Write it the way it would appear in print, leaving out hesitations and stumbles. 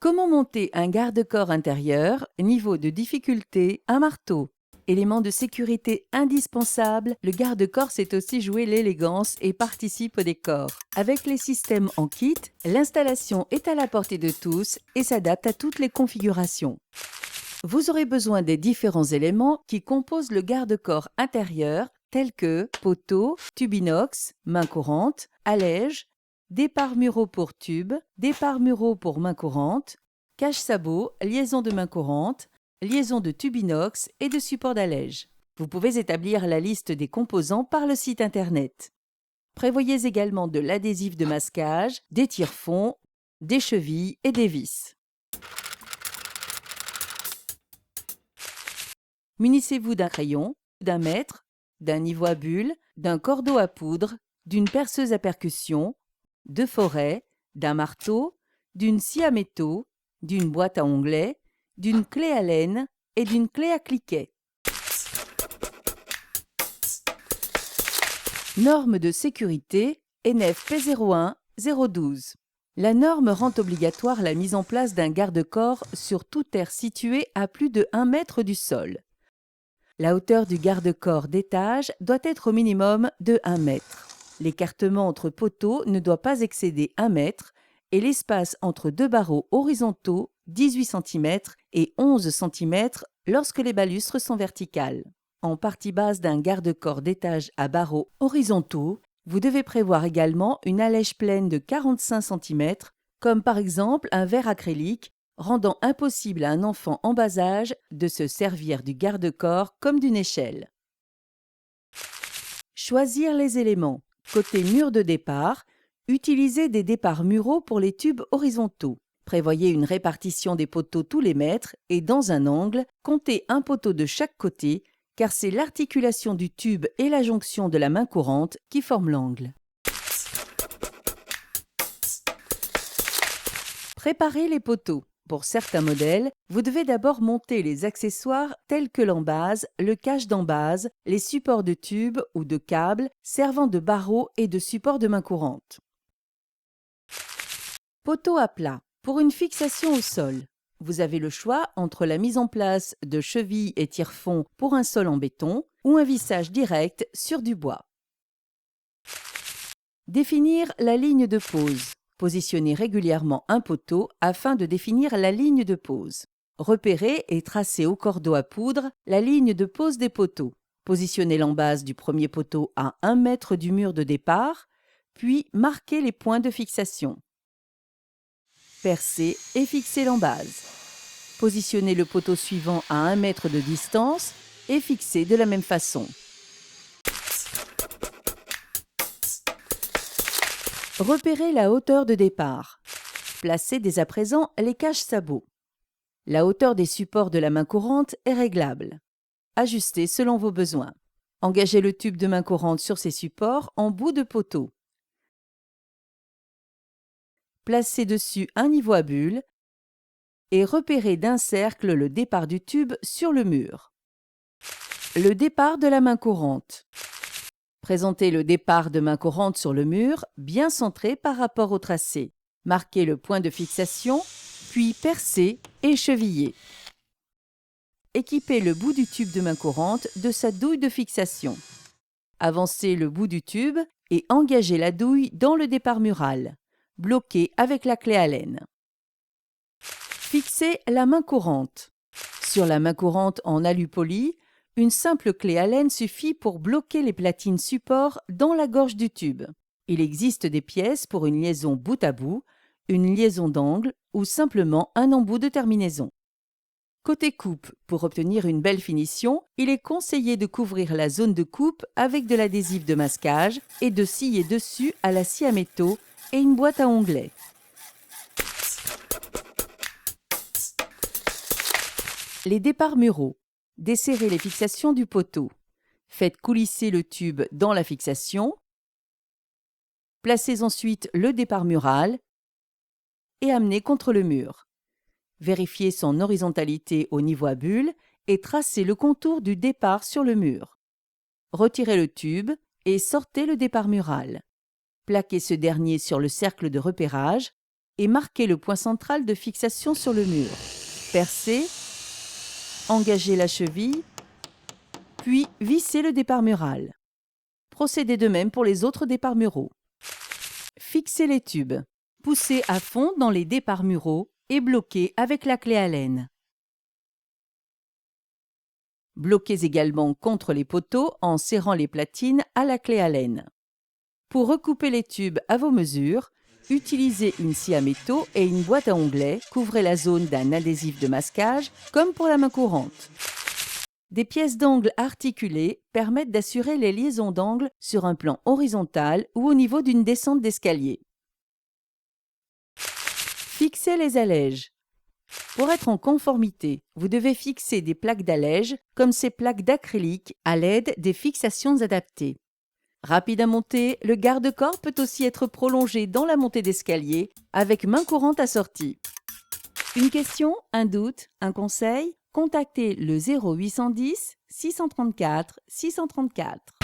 Comment monter un garde-corps intérieur, niveau de difficulté, un marteau? Élément de sécurité indispensable, le garde-corps sait aussi jouer l'élégance et participe au décor. Avec les systèmes en kit, l'installation est à la portée de tous et s'adapte à toutes les configurations. Vous aurez besoin des différents éléments qui composent le garde-corps intérieur, tels que poteaux, tube inox, main courante, allège, départ muraux pour tube, départ muraux pour main courante, cache-sabot, liaison de main courante, liaison de tube inox et de support d'allège. Vous pouvez établir la liste des composants par le site internet. Prévoyez également de l'adhésif de masquage, des tire-fonds, des chevilles et des vis. Munissez-vous d'un crayon, d'un mètre, d'un niveau à bulles, d'un cordeau à poudre, d'une perceuse à percussion, de forêt, d'un marteau, d'une scie à métaux, d'une boîte à onglets, d'une clé à laine et d'une clé à cliquet. Norme de sécurité NF P01-012. La norme rend obligatoire la mise en place d'un garde-corps sur toute aire située à plus de 1 mètre du sol. La hauteur du garde-corps d'étage doit être au minimum de 1 mètre. L'écartement entre poteaux ne doit pas excéder 1 mètre et l'espace entre deux barreaux horizontaux 18 cm et 11 cm lorsque les balustres sont verticales. En partie basse d'un garde-corps d'étage à barreaux horizontaux, vous devez prévoir également une allège pleine de 45 cm, comme par exemple un verre acrylique, rendant impossible à un enfant en bas âge de se servir du garde-corps comme d'une échelle. Choisir les éléments. Côté mur de départ, utilisez des départs muraux pour les tubes horizontaux. Prévoyez une répartition des poteaux tous les mètres et dans un angle, comptez un poteau de chaque côté, car c'est l'articulation du tube et la jonction de la main courante qui forment l'angle. Préparez les poteaux. Pour certains modèles, vous devez d'abord monter les accessoires tels que l'embase, le cache d'embase, les supports de tubes ou de câbles servant de barreaux et de supports de main courante. Poteau à plat. Pour une fixation au sol, vous avez le choix entre la mise en place de chevilles et tire-fonds pour un sol en béton ou un vissage direct sur du bois. Définir la ligne de pose. Positionnez régulièrement un poteau afin de définir la ligne de pose. Repérez et tracez au cordeau à poudre la ligne de pose des poteaux. Positionnez l'embase du premier poteau à 1 mètre du mur de départ, puis marquez les points de fixation. Percez et fixez l'embase. Positionnez le poteau suivant à 1 mètre de distance et fixez de la même façon. Repérez la hauteur de départ. Placez dès à présent les cache-sabots. La hauteur des supports de la main courante est réglable. Ajustez selon vos besoins. Engagez le tube de main courante sur ces supports en bout de poteau. Placez dessus un niveau à bulles et repérez d'un cercle le départ du tube sur le mur. Le départ de la main courante. Présentez le départ de main courante sur le mur, bien centré par rapport au tracé. Marquez le point de fixation, puis percez et chevillez. Équipez le bout du tube de main courante de sa douille de fixation. Avancez le bout du tube et engagez la douille dans le départ mural. Bloquez avec la clé à laine. Fixez la main courante. Sur la main courante en alu poli, une simple clé à laine suffit pour bloquer les platines support dans la gorge du tube. Il existe des pièces pour une liaison bout à bout, une liaison d'angle ou simplement un embout de terminaison. Côté coupe, pour obtenir une belle finition, il est conseillé de couvrir la zone de coupe avec de l'adhésif de masquage et de scier dessus à la scie à métaux et une boîte à onglets. Les départs muraux. Desserrez les fixations du poteau. Faites coulisser le tube dans la fixation. Placez ensuite le départ mural et amenez contre le mur. Vérifiez son horizontalité au niveau à bulles et tracez le contour du départ sur le mur. Retirez le tube et sortez le départ mural. Plaquez ce dernier sur le cercle de repérage. et marquez le point central de fixation sur le mur. Percez, engagez la cheville, puis vissez le départ mural. Procédez de même pour les autres départs muraux. Fixez les tubes. Poussez à fond dans les départs muraux et bloquez avec la clé Allen. Bloquez également contre les poteaux en serrant les platines à la clé Allen. Pour recouper les tubes à vos mesures, utilisez une scie à métaux et une boîte à onglets. Couvrez la zone d'un adhésif de masquage, comme pour la main courante. Des pièces d'angle articulées permettent d'assurer les liaisons d'angle sur un plan horizontal ou au niveau d'une descente d'escalier. Fixez les allèges. Pour être en conformité, vous devez fixer des plaques d'allège, comme ces plaques d'acrylique, à l'aide des fixations adaptées. Rapide à monter, le garde-corps peut aussi être prolongé dans la montée d'escalier avec main courante assortie. Une question, un doute, un conseil? Contactez le 0810 634 634.